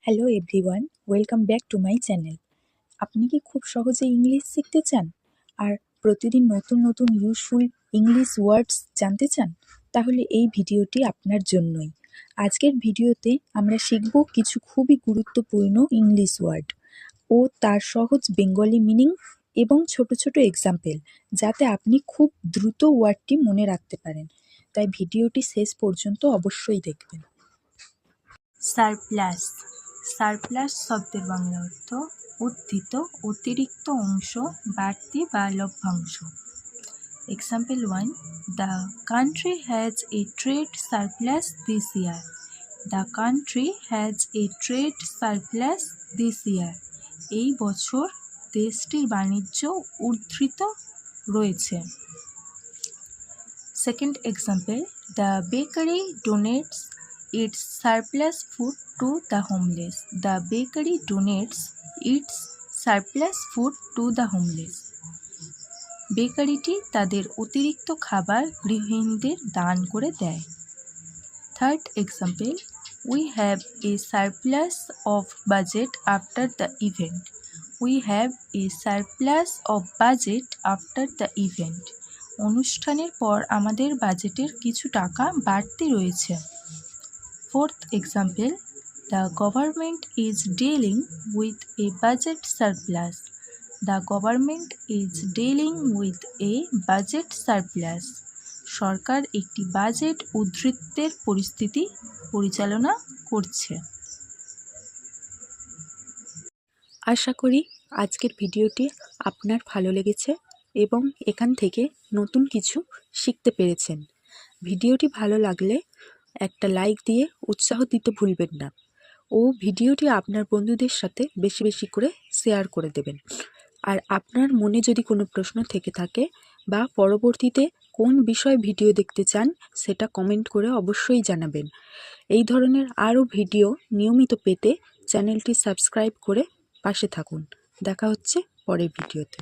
Hello everyone, welcome back to my channel. আপনি কি খুব সহজে ইংলিশ শিখতে চান আর প্রতিদিন নতুন নতুন ইউজফুল ইংলিশ ওয়ার্ডস জানতে চান? তাহলে এই ভিডিওটি আপনার জন্যই। আজকের ভিডিওতে আমরা শিখব কিছু খুবই গুরুত্বপূর্ণ ইংলিশ ওয়ার্ড ও তার সহজ বেঙ্গলি মিনিং এবং ছোট ছোট এক্সাম্পল, যাতে আপনি খুব দ্রুত ওয়ার্ডটি মনে রাখতে পারেন। তাই ভিডিওটি শেষ পর্যন্ত অবশ্যই দেখবেন। সারপ্লাস। সারপ্লাস শব্দের বাংলা অর্থ উদ্ধৃত, অতিরিক্ত অংশ, বাড়তি বা লভ্যাংশ। Example 1, the country has a trade surplus this year. The country has a trade surplus this ইয়ার। এই বছর দেশটির বাণিজ্য উদ্ধৃত রয়েছে। Second example, the bakery donates its surplus food to the homeless. The bakery donates its surplus food to the homeless. বেকারিটি তাদের অতিরিক্ত খাবার গৃহহীনদের দান করে দেয়। Third example, we have a surplus of budget after the event. We have a surplus of budget after the event. অনুষ্ঠানের পর আমাদের বাজেটের কিছু টাকা বাড়তি রয়েছে। Fourth example, the government is dealing with a budget surplus. The government is dealing with a budget surplus. সরকার একটি budget উদ্ধৃতের পরিস্থিতি পরিচালনা করছে। আশা করি আজকের ভিডিওটি আপনার ভালো লেগেছে এবং এখান থেকে নতুন কিছু শিখতে পেরেছেন। ভিডিওটি ভালো লাগলে একটা লাইক দিয়ে উৎসাহ দিতে ভুলবেন না ও ভিডিওটি আপনার বন্ধুদের সাথে বেশি বেশি করে শেয়ার করে দেবেন। আর আপনার মনে যদি কোনো প্রশ্ন থেকে থাকে বা পরবর্তীতে কোন বিষয়ে ভিডিও দেখতে চান, সেটা কমেন্ট করে অবশ্যই জানাবেন। এই ধরনের আরও ভিডিও নিয়মিত পেতে চ্যানেলটি সাবস্ক্রাইব করে পাশে থাকুন। দেখা হচ্ছে পরের ভিডিওতে।